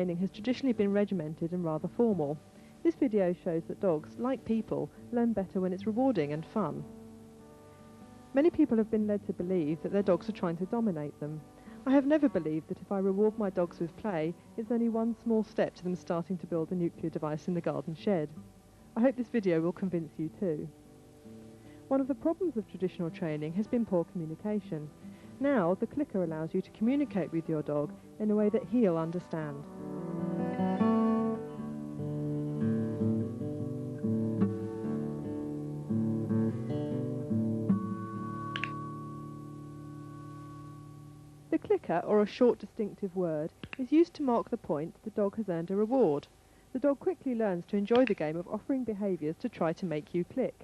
training has traditionally been regimented and rather formal. This video shows that dogs, like people, learn better when it's rewarding and fun. Many people have been led to believe that their dogs are trying to dominate them. I have never believed that if I reward my dogs with play, it's only one small step to them starting to build a nuclear device in the garden shed. I hope this video will convince you too. One of the problems of traditional training has been poor communication. Now, the clicker allows you to communicate with your dog in a way that he'll understand. The clicker, or a short distinctive word, is used to mark the point the dog has earned a reward. The dog quickly learns to enjoy the game of offering behaviours to try to make you click.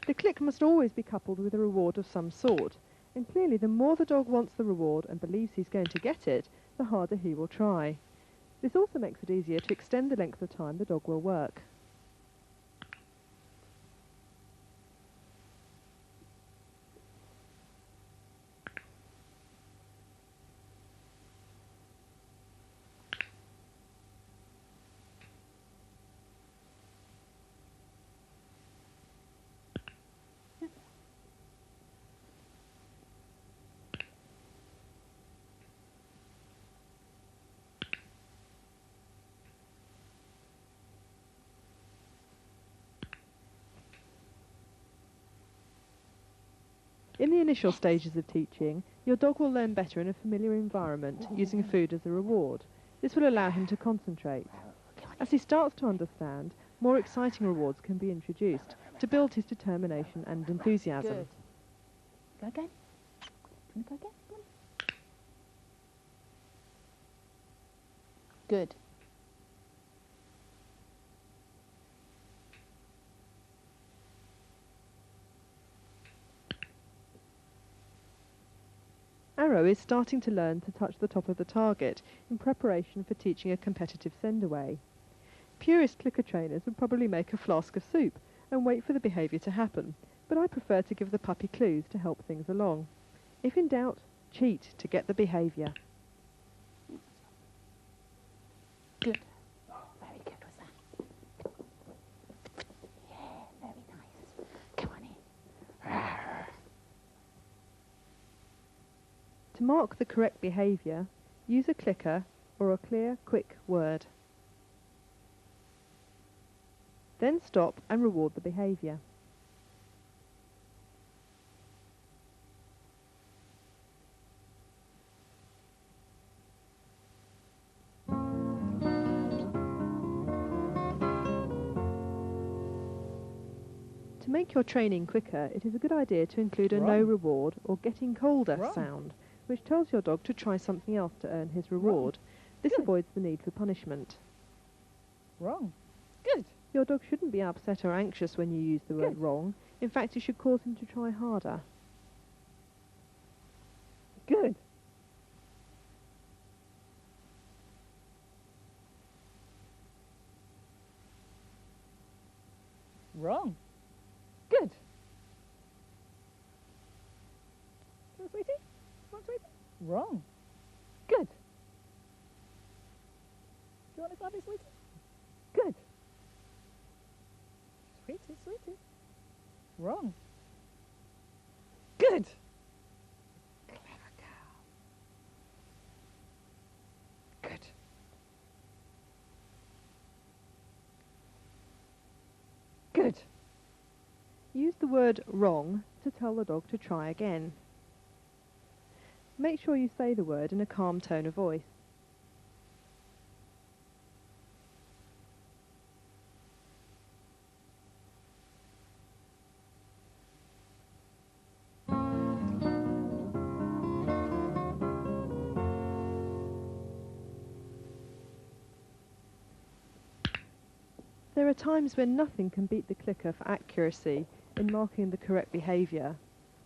The click must always be coupled with a reward of some sort, and clearly the more the dog wants the reward and believes he's going to get it, the harder he will try. This also makes it easier to extend the length of time the dog will work. In the initial stages of teaching, your dog will learn better in a familiar environment, using food as a reward. This will allow him to concentrate. As he starts to understand, more exciting rewards can be introduced to build his determination and enthusiasm. Good. Go again. Do you want to go again? Come on. Good. Arrow is starting to learn to touch the top of the target in preparation for teaching a competitive send-away. Purist clicker trainers would probably make a flask of soup and wait for the behaviour to happen, but I prefer to give the puppy clues to help things along. If in doubt, cheat to get the behaviour. Good. Very good was that. Yeah, very nice. Come on in. To mark the correct behaviour, use a clicker or a clear, quick word. Then stop and reward the behaviour. To make your training quicker, it is a good idea to include a no reward or getting colder sound, which tells your dog to try something else to earn his reward. This avoids the need for punishment. Wrong. Good. Your dog shouldn't be upset or anxious when you use the word wrong. In fact, it should cause him to try harder. Good. Wrong. Good. Come on, sweetie. Come on, sweetie. Wrong. Good. Do you want to grab it, sweetie? Good. Sweetie, sweetie. Wrong. Good. Clever girl. Good. Good. Use the word wrong to tell the dog to try again. Make sure you say the word in a calm tone of voice. There are times when nothing can beat the clicker for accuracy in marking the correct behaviour.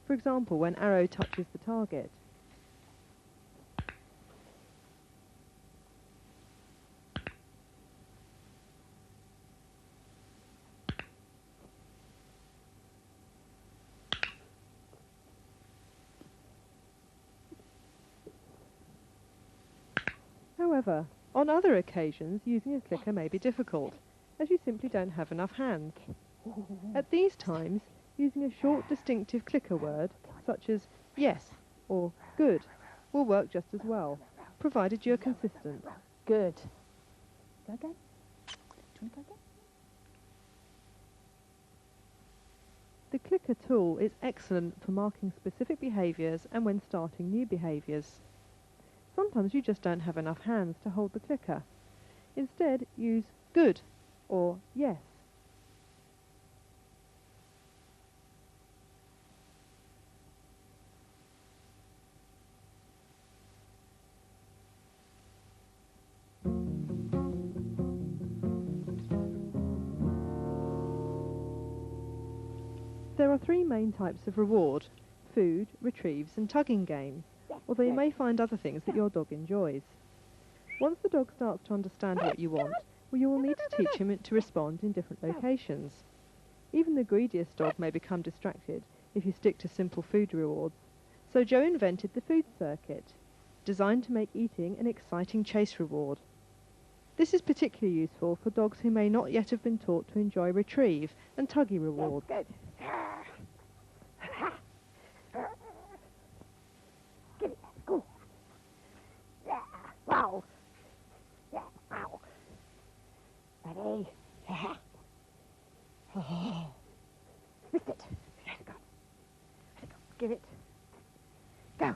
For example, when Arrow touches the target. However, On other occasions, using a clicker may be difficult, as you simply don't have enough hands. At these times, using a short distinctive clicker word, such as yes or good, will work just as well, provided you're consistent. Good. Go again. Do you want to go again? The clicker tool is excellent for marking specific behaviours and when starting new behaviours. Sometimes you just don't have enough hands to hold the clicker. Instead, use good or yes. There are three main types of reward: food, retrieves and tugging games, although you may find other things that your dog enjoys. Once the dog starts to understand what you want, you will need to teach him to respond in different locations. Even the greediest dog may become distracted if you stick to simple food rewards. So Joe invented the food circuit, designed to make eating an exciting chase reward. This is particularly useful for dogs who may not yet have been taught to enjoy retrieve and tuggy rewards. Good. Give it. Go. Yeah. Wow. Yeah. Wow. Ready. Yeah. Oh. Missed it. Let it go. Let it go. Give it. Go.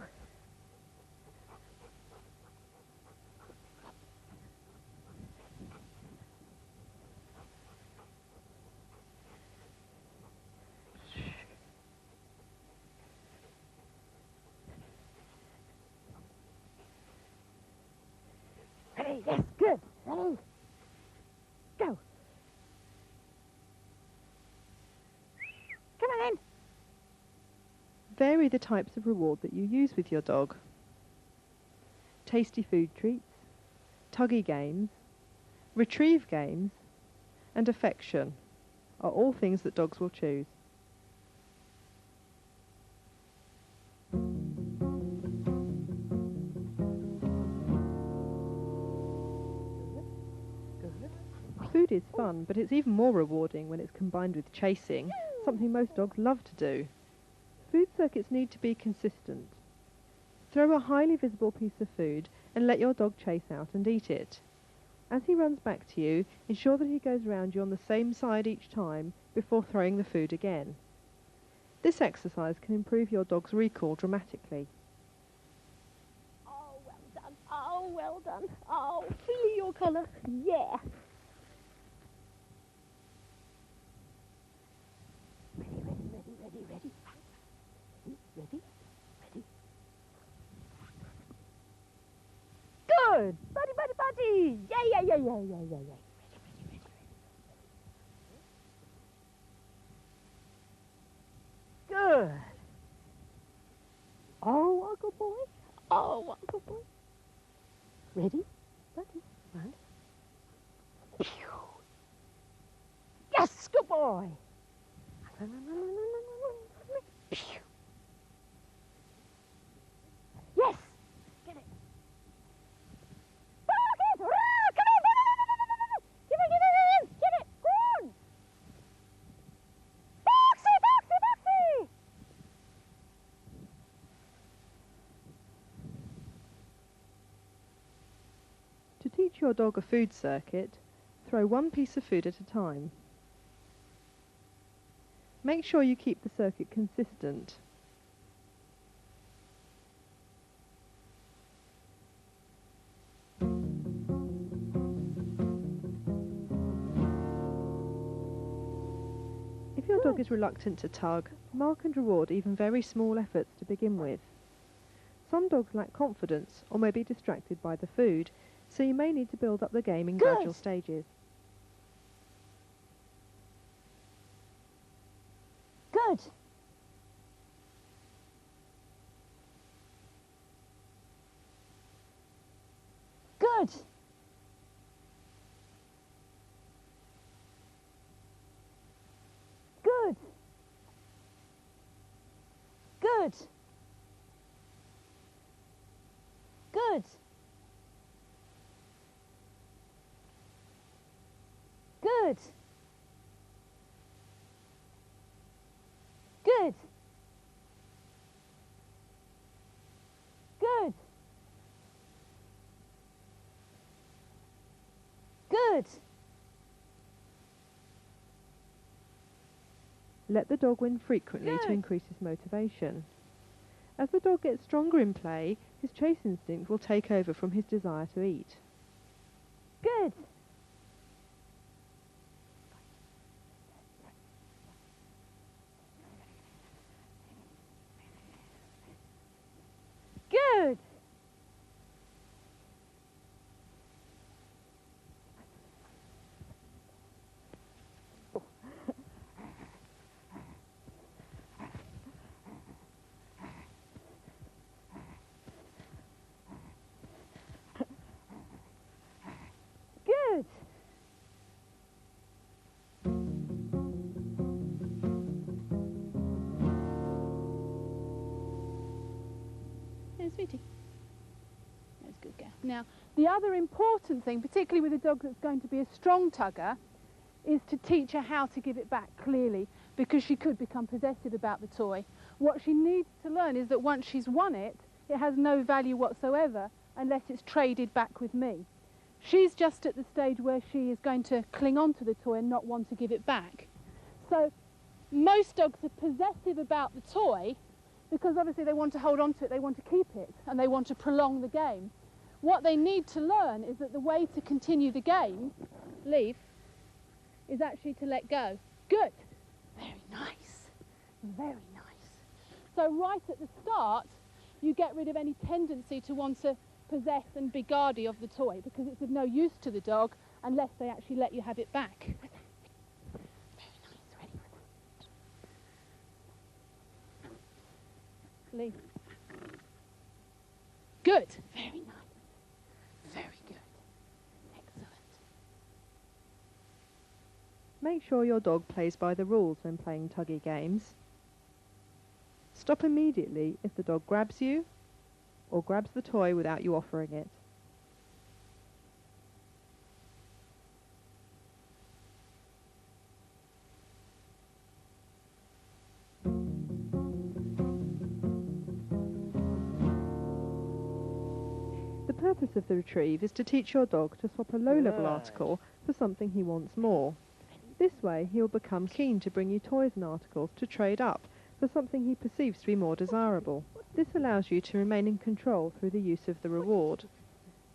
Ready. Yes. Good. Ready. Go. Come on in. Vary the types of reward that you use with your dog. Tasty food treats, tuggy games, retrieve games, and affection are all things that dogs will choose. Food is fun, but it's even more rewarding when it's combined with chasing, something most dogs love to do. Food circuits need to be consistent. Throw a highly visible piece of food and let your dog chase out and eat it. As he runs back to you, ensure that he goes round you on the same side each time before throwing the food again. This exercise can improve your dog's recall dramatically. Oh, well done. Oh, well done. Oh, feel your collar. Yeah. Ready. Ready? Good! Buddy! Yeah. Ready. Good! Oh, Uncle Boy. Ready? Buddy, run. Yes, good boy! Run. Yes! Get it! Come on! Give it! Go on! Boxy! To teach your dog a food circuit, throw one piece of food at a time. Make sure you keep the circuit consistent. If your dog is reluctant to tug, mark and reward even very small efforts to begin with. Some dogs lack confidence or may be distracted by the food, so you may need to build up the game in gradual stages. Good! Good! Good! Good! Good! Good. Good. Good. Good. Let the dog win frequently to Good. increase his motivation. As the dog gets stronger in play, his chase instinct will take over from his desire to eat. Good. Good. Good. Yeah, sweetie. That's a good girl. Now, the other important thing, particularly with a dog that's going to be a strong tugger, is to teach her how to give it back clearly, because she could become possessive about the toy. What she needs to learn is that once she's won it, it has no value whatsoever unless it's traded back with me. She's just at the stage where she is going to cling on to the toy and not want to give it back. So most dogs are possessive about the toy because obviously they want to hold on to it, they want to keep it, and they want to prolong the game. What they need to learn is that the way to continue the game, leave, is actually to let go. Good. Very nice. Very nice. So right at the start, you get rid of any tendency to want to possess and be guardy of the toy, because it's of no use to the dog unless they actually let you have it back. Very nice. Ready for that. Leave. Good. Very nice. Very good. Excellent. Make sure your dog plays by the rules when playing tuggy games. Stop immediately if the dog grabs you or grabs the toy without you offering it. The purpose of the retrieve is to teach your dog to swap a low-level article for something he wants more. This way he will become keen to bring you toys and articles to trade up for something he perceives to be more desirable. This allows you to remain in control through the use of the reward.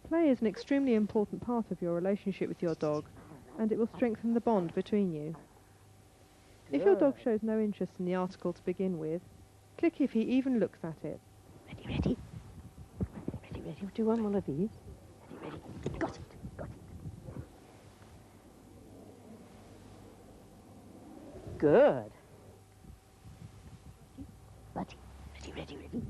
Play is an extremely important part of your relationship with your dog, and it will strengthen the bond between you. If your dog shows no interest in the article to begin with, click if he even looks at it. Ready, ready. Ready, ready. Do you want one of these? Ready, ready. Got it, got it. Good. Buddy. Ready, ready, ready.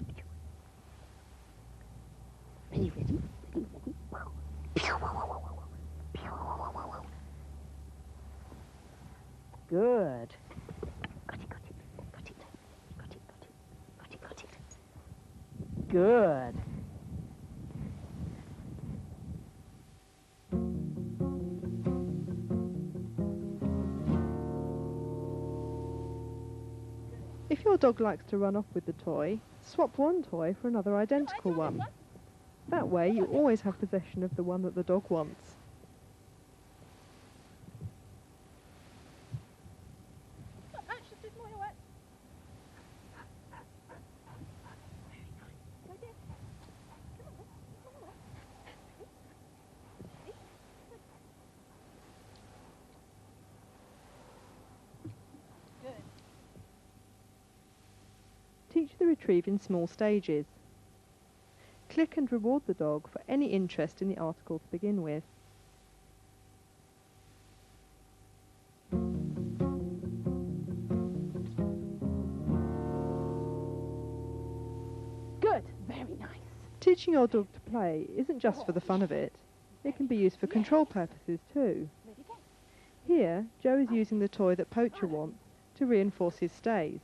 Ready, ready, ready, ready. Wow. Pew, wow, wow, wow, wow. Pew, wow, wow, wow, wow. Good. Got it, got it, got it, got it, got it, got it, got it. Good. If your dog likes to run off with the toy, swap one toy for another identical one. That way you always have possession of the one that the dog wants. Teach the retrieve in small stages. Click and reward the dog for any interest in the article to begin with. Good. Very nice. Teaching your dog to play isn't just for the fun of it. It can be used for control purposes too. Here, Joe is using the toy that Poacher wants to reinforce his stays.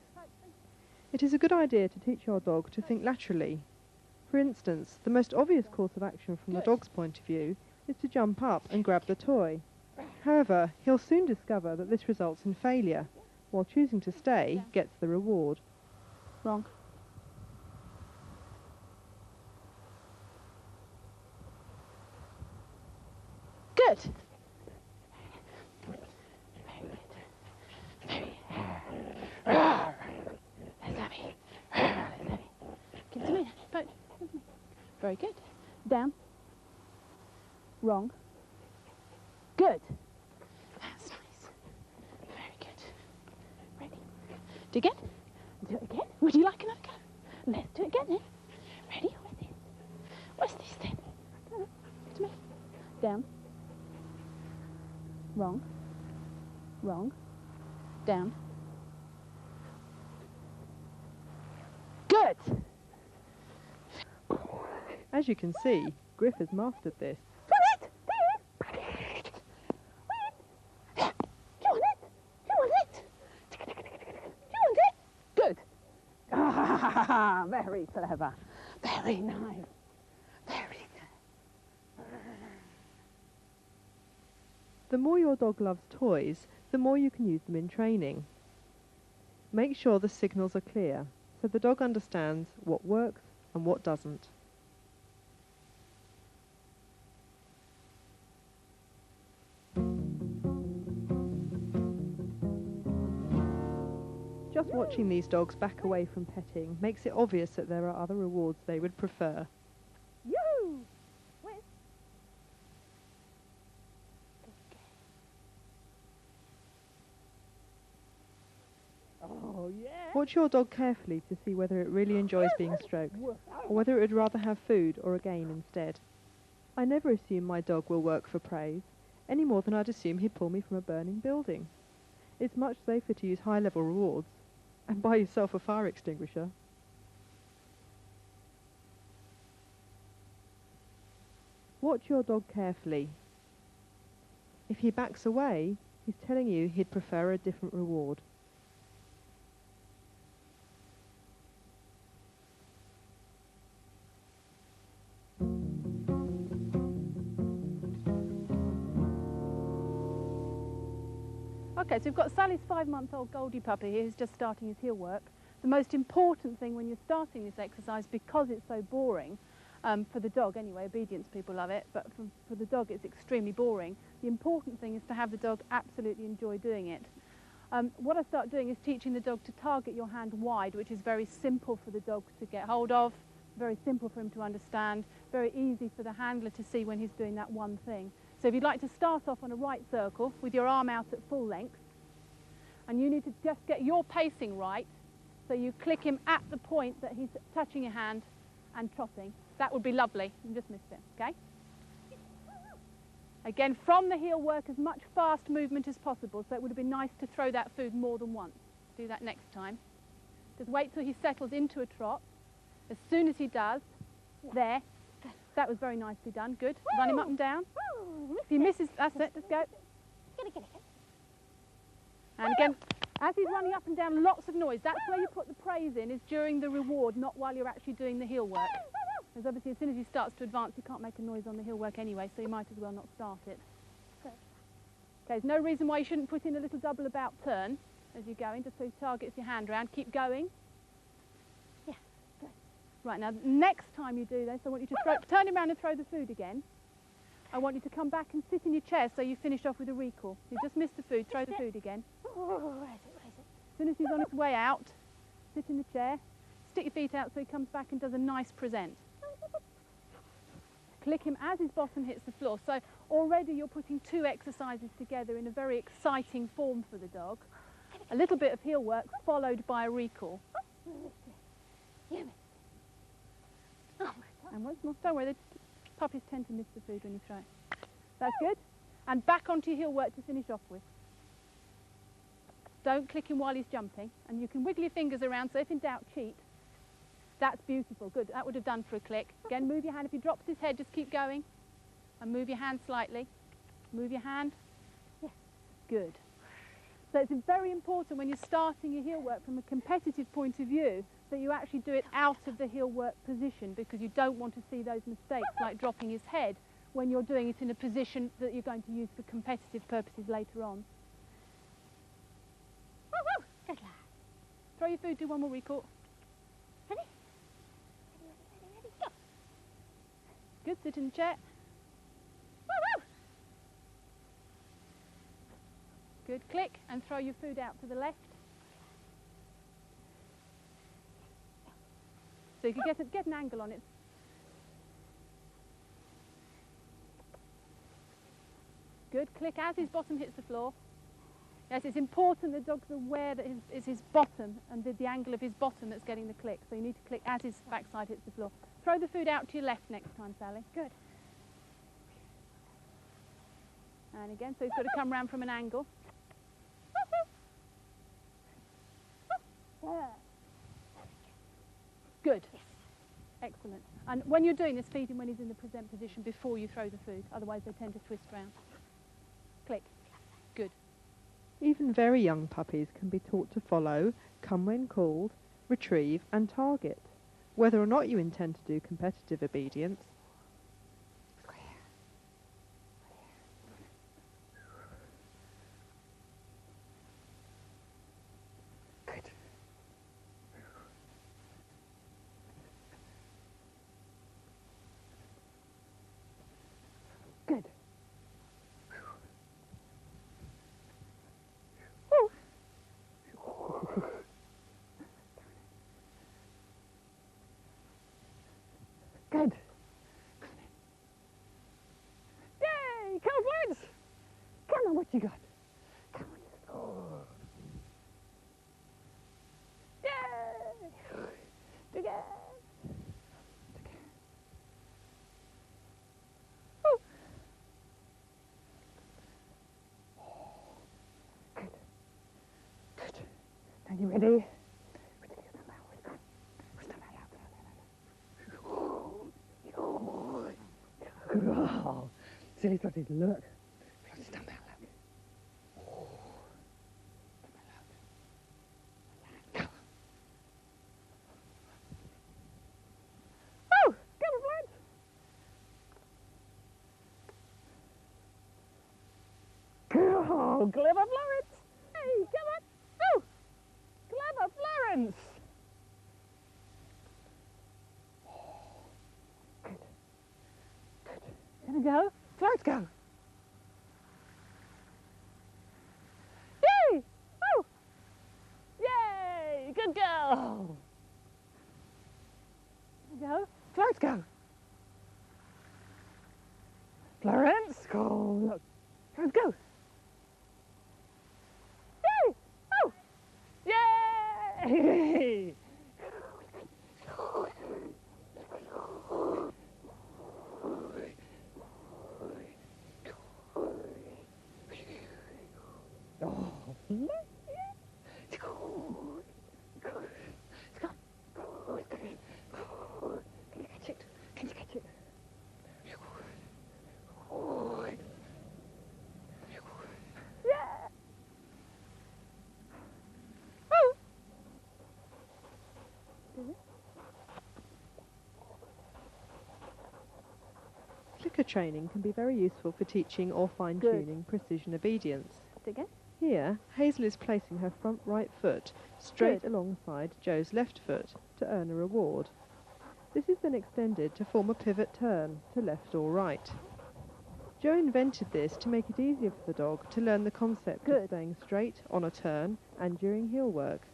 It is a good idea to teach your dog to think laterally. For instance, the most obvious course of action from the dog's point of view is to jump up and grab the toy. However, he'll soon discover that this results in failure, while choosing to stay gets the reward. Wrong. Good. Very good. There's Abby. There's Abby. Give it to me. Give it to me. Very good. Down. Wrong. Good. That's nice. Very good. Ready? Do again. Do it again. Would you like another go? Let's do it again then. Ready? What's this? What's this then? Give it to me. Down. Wrong. Wrong. Down. Good. As you can see, Griff has mastered this. Do you want it? Do you want it? Do you want it? Do you want it? Good. Ah, very clever. Very nice. Very good. The more your dog loves toys, the more you can use them in training. Make sure the signals are clear, so the dog understands what works and what doesn't. Just watching these dogs back away from petting makes it obvious that there are other rewards they would prefer. You. Wait. Oh yeah. Watch your dog carefully to see whether it really enjoys being stroked, or whether it would rather have food or a game instead. I never assume my dog will work for praise, any more than I'd assume he'd pull me from a burning building. It's much safer to use high-level rewards, and buy yourself a fire extinguisher. Watch your dog carefully. If he backs away, he's telling you he'd prefer a different reward. Okay, so we've got Sally's 5-month-old Goldie puppy here who's just starting his heel work. The most important thing when you're starting this exercise, because it's so boring, for the dog anyway, obedience people love it, but for the dog it's extremely boring. The important thing is to have the dog absolutely enjoy doing it. What I start doing is teaching the dog to target your hand wide, which is very simple for the dog to get hold of, very simple for him to understand, very easy for the handler to see when he's doing that one thing. So if you'd like to start off on a right circle with your arm out at full length, and you need to just get your pacing right, so you click him at the point that he's touching your hand and trotting. That would be lovely. You just missed it, okay? Again, from the heel work, as much fast movement as possible, so it would have been nice to throw that food more than once. Do that next time. Just wait till he settles into a trot. As soon as he does, there, that was very nicely done, good. Run him up and down. If he misses, that's it, let's go. And again, as he's running up and down, lots of noise. That's where you put the praise in, is during the reward, not while you're actually doing the heel work. Because obviously as soon as he starts to advance, he can't make a noise on the heel work anyway, so you might as well not start it. Okay, there's no reason why you shouldn't put in a little double about turn as you're going, just so he targets your hand round. Keep going. Yeah, good. Right, now next time you do this, I want you to turn him around and throw the food again. I want you to come back and sit in your chair so you finish off with a recall. You just missed the food, throw the food again. As soon as he's on his way out, sit in the chair, stick your feet out so he comes back and does a nice present. Click him as his bottom hits the floor. So already you're putting two exercises together in a very exciting form for the dog. A little bit of heel work followed by a recall. And once more, don't worry, the puppies tend to miss the food when you throw it. That's good. And back onto your heel work to finish off with. Don't click him while he's jumping, and you can wiggle your fingers around, so if in doubt, cheat. That's beautiful, good. That would have done for a click. Again, move your hand. If he drops his head, just keep going. And move your hand slightly. Move your hand. Yes, good. So it's very important when you're starting your heel work from a competitive point of view that you actually do it out of the heel work position, because you don't want to see those mistakes like dropping his head when you're doing it in a position that you're going to use for competitive purposes later on. Woo, woo. Good lad. Throw your food, do one more recall. Ready? Ready, go. Good, sit in the chair. Woo, woo. Good, click, and throw your food out to the left. So you can get an angle on it. Good, click as his bottom hits the floor. Yes, it's important the dog's aware that it's his bottom and the angle of his bottom that's getting the click. So you need to click as his backside hits the floor. Throw the food out to your left next time, Sally. Good. And again, so he's got to come round from an angle. Yeah. Good. Excellent. And when you're doing this, feed him when he's in the present position before you throw the food. Otherwise they tend to twist round. Click. Good. Even very young puppies can be taught to follow, come when called, retrieve and target, whether or not you intend to do competitive obedience. Good. Good. Yay! Come on, Florence! Come on, what you got? Come on. Oh. Yay! Do again. Oh. Good. Good. Are you ready? Oh, silly Flotty, look. Flotty, stand back, look. Oh, stand back, look. Oh, come on, Florence. Oh, clever Florence. Hey, come on. Oh, clever Florence. Gonna go? Florence, go! Yay! Oh! Yay! Good girl! Go. Florence, go! Florence, go! Look. Florence, go! Yay! Oh! Yay! Oh, look. Can you catch it? Can you catch it? Yeah. Oh. Clicker training can be very useful for teaching or fine-tuning precision obedience. Again. Here, Hazel is placing her front right foot straight Good. alongside Joe's left foot to earn a reward. This is then extended to form a pivot turn to left or right. Joe invented this to make it easier for the dog to learn the concept of staying straight on a turn and during heel work.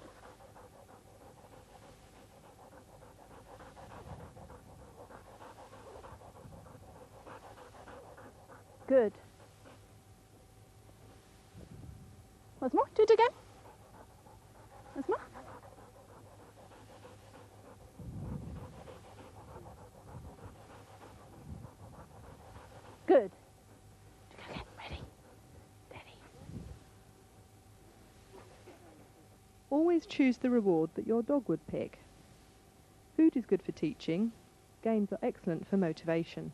Good. Once more. Do it again. Once more. Good. Okay, ready. Steady. Always choose the reward that your dog would pick. Food is good for teaching. Games are excellent for motivation.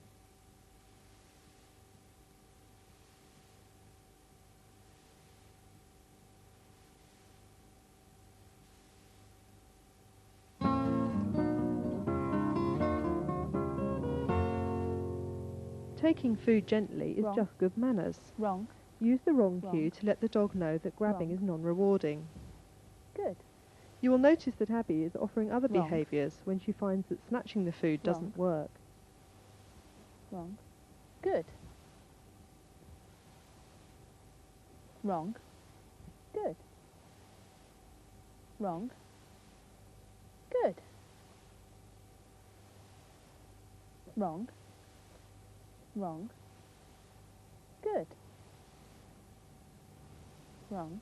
Taking food gently is Wrong. just good manners. Wrong. Use the wrong Wrong. cue to let the dog know that grabbing Wrong. is non-rewarding. Good. You will notice that Abby is offering other Wrong. behaviours when she finds that snatching the food doesn't work. Wrong. Good. Wrong. Good. Wrong. Good. Wrong. Wrong. Good. Wrong.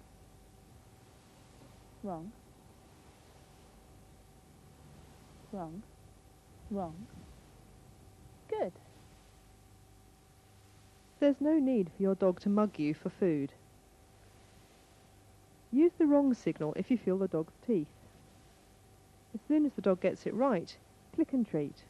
Wrong. Wrong. Wrong. Good. There's no need for your dog to mug you for food. Use the wrong signal if you feel the dog's teeth. As soon as the dog gets it right, click and treat.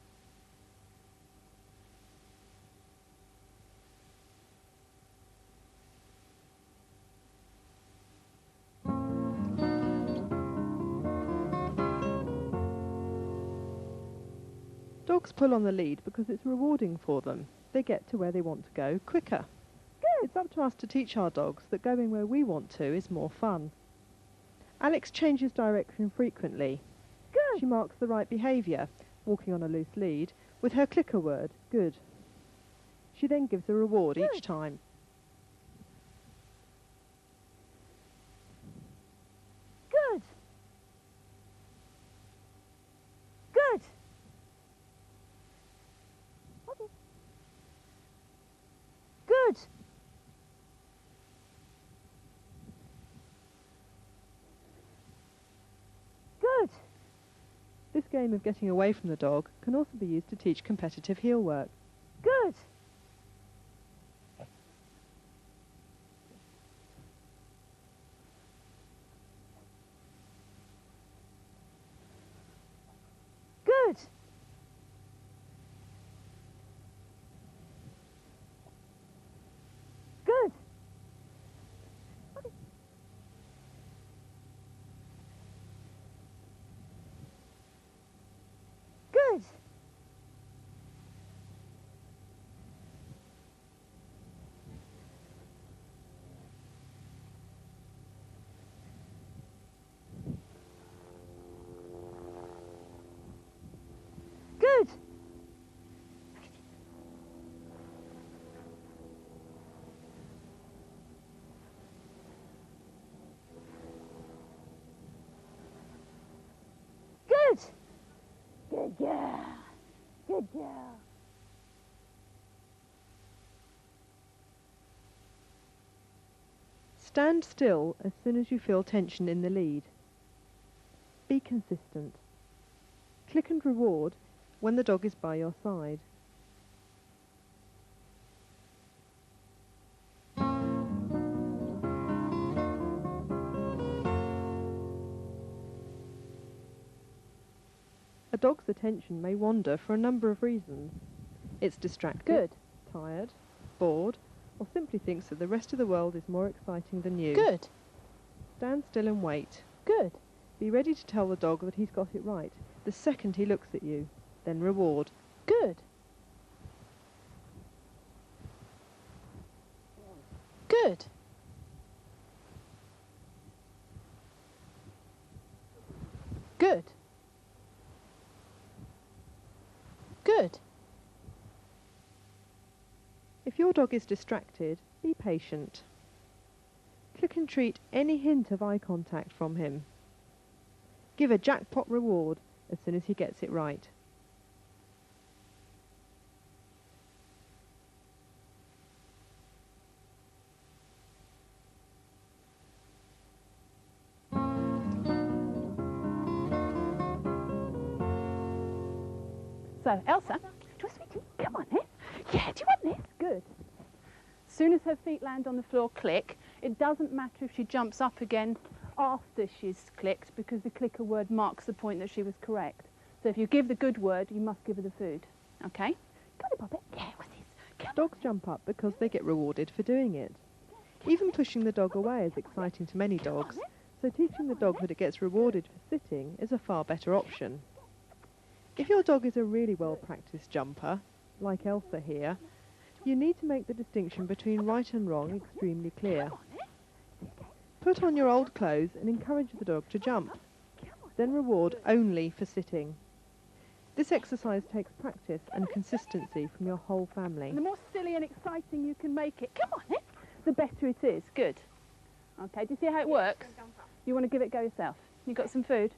Dogs pull on the lead because it's rewarding for them. They get to where they want to go quicker. It's up to us to teach our dogs that going where we want to is more fun. Alex changes direction frequently. She marks the right behaviour, walking on a loose lead, with her clicker word, good. She then gives a reward each time. Good. Good. Okay. Good. Good. This game of getting away from the dog can also be used to teach competitive heel work. Good. Good. Good. Okay. Good. Good. Good. Good girl. Good girl. Stand still as soon as you feel tension in the lead. Be consistent. Click and reward when the dog is by your side. A dog's attention may wander for a number of reasons. It's distracted, Good. tired, bored, or simply thinks that the rest of the world is more exciting than you. Good. Stand still and wait. Good. Be ready to tell the dog that he's got it right the second he looks at you. Then reward. Good. Good. Good. Good. If your dog is distracted, be patient. Click and treat any hint of eye contact from him. Give a jackpot reward as soon as he gets it right. So, Elsa, sweetie, come on here. Yeah, do you want this? Good. As soon as her feet land on the floor, click. It doesn't matter if she jumps up again after she's clicked because the clicker word marks the point that she was correct. So if you give the good word, you must give her the food. Okay? Come on, Poppet. Yeah, what's this? Come Dogs jump up because they get rewarded for doing it. Even pushing the dog away is exciting to many dogs, so teaching the dog that it gets rewarded for sitting is a far better option. If your dog is a really well-practiced jumper, like Elsa here, You need to make the distinction between right and wrong extremely clear. Come on, eh? Put on your old clothes and encourage the dog to jump. Then reward only for sitting. This exercise takes practice and consistency from your whole family. And the more silly and exciting you can make it, come on, eh? The better it is. Good. Okay, do you see how it works? You want to give it a go yourself. You got some food?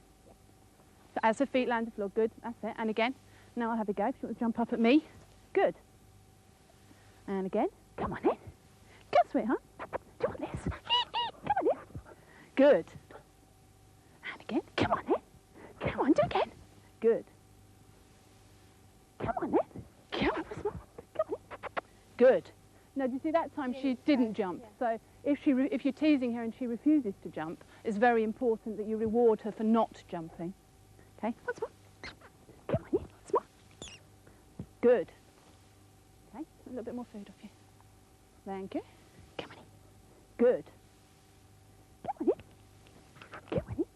So as her feet land the floor, good, that's it. And again, now I'll have a go. If you want to jump up at me, good. And again, come on in. Good, sweetheart. Do you want this? Come on in. Good. And again, come on in. Come on, do again. Good. Come on in. Come on, come on in. Good. Now, do you see that time she didn't jump? So if you're teasing her and she refuses to jump, it's very important that you reward her for not jumping. Okay, once more. Come on in, once more. Good. Okay, a little bit more food off you. Thank you. Come on in. Good. Come on in. Come on in.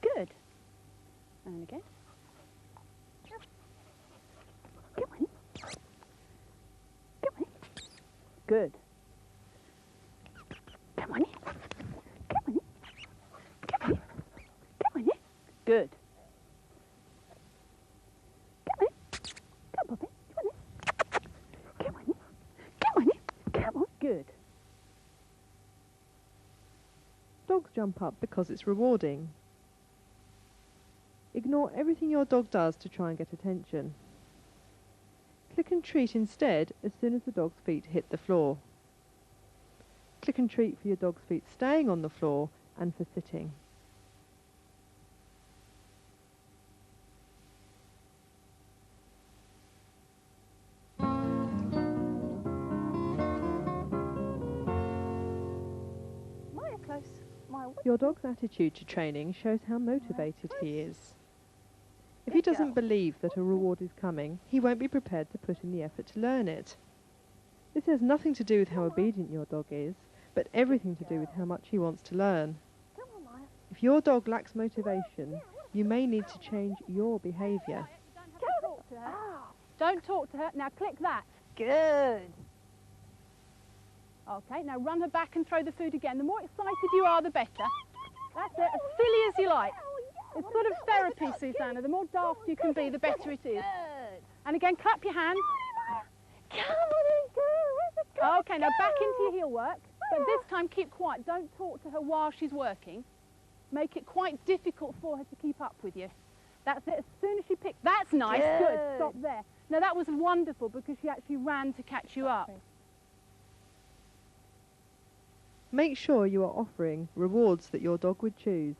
Good. And again. Come on in. Come on in. Good. Come on in. Come on in. Come on in. Come on in. Good. Come on in. Come on, Bobby. Come on in. Come on in. Come on in. Come on. Good. Dogs jump up because it's rewarding. Ignore everything your dog does to try and get attention. Click and treat instead as soon as the dog's feet hit the floor. Click and treat for your dog's feet staying on the floor and for sitting. Maya close. Maya, what? Your dog's attitude to training shows how motivated he is. If he Good doesn't girl. believe that a reward is coming, he won't be prepared to put in the effort to learn it. This has nothing to do with how obedient your dog is, but everything to do with how much he wants to learn. Come on, Maya. If your dog lacks motivation, you may need to change your behaviour. Don't talk to her. Don't talk to her. Now click that. Good. Okay, now run her back and throw the food again. The more excited you are, the better. That's it, as silly as you like. It's sort of therapy, Susanna. The more daft you can be, the better it is. Good. And again, clap your hands. Come on, girl. Okay, now back into your heel work. But this time, keep quiet. Don't talk to her while she's working. Make it quite difficult for her to keep up with you. That's it. As soon as she picks... That's nice. Good. Stop there. Now, that was wonderful because she actually ran to catch you up. Make sure you are offering rewards that your dog would choose.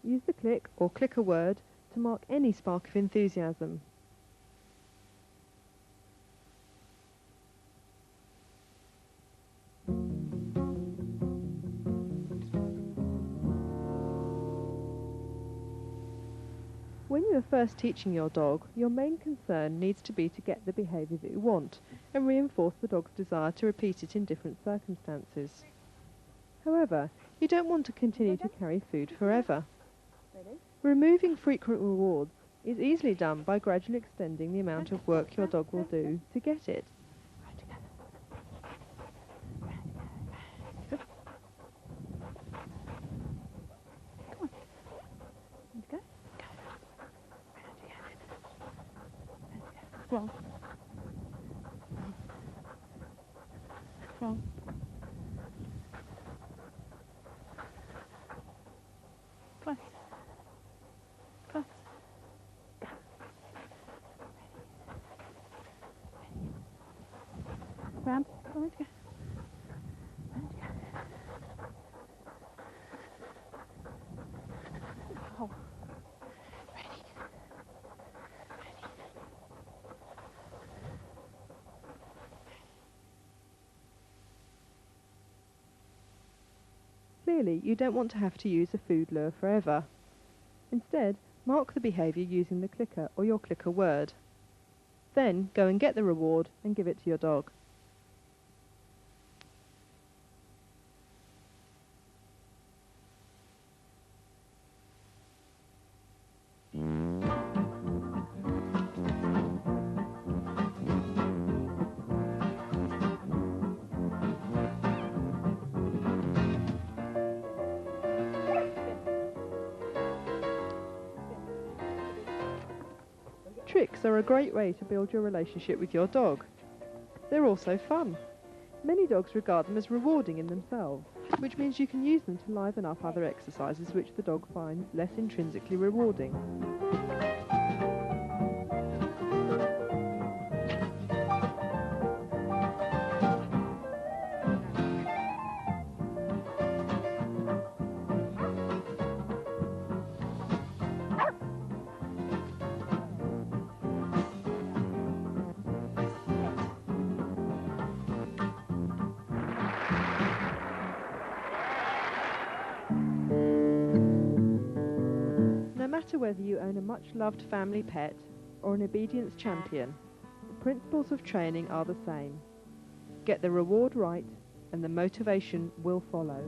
Use the click or click a word to mark any spark of enthusiasm. When you are first teaching your dog, your main concern needs to be to get the behaviour that you want and reinforce the dog's desire to repeat it in different circumstances. However, you don't want to continue to carry food forever. Removing frequent rewards is easily done by gradually extending the amount of work your dog will do to get it. Wrong. Wrong. Close. Close. Go. Round. Round you go. Round you go. Oh. Ready. Clearly, you don't want to have to use a food lure forever. Instead, mark the behaviour using the clicker or your clicker word. Then go and get the reward and give it to your dog. Tricks are a great way to build your relationship with your dog. They're also fun. Many dogs regard them as rewarding in themselves, which means you can use them to liven up other exercises which the dog finds less intrinsically rewarding. No matter whether you own a much-loved family pet or an obedience champion, the principles of training are the same. Get the reward right and the motivation will follow.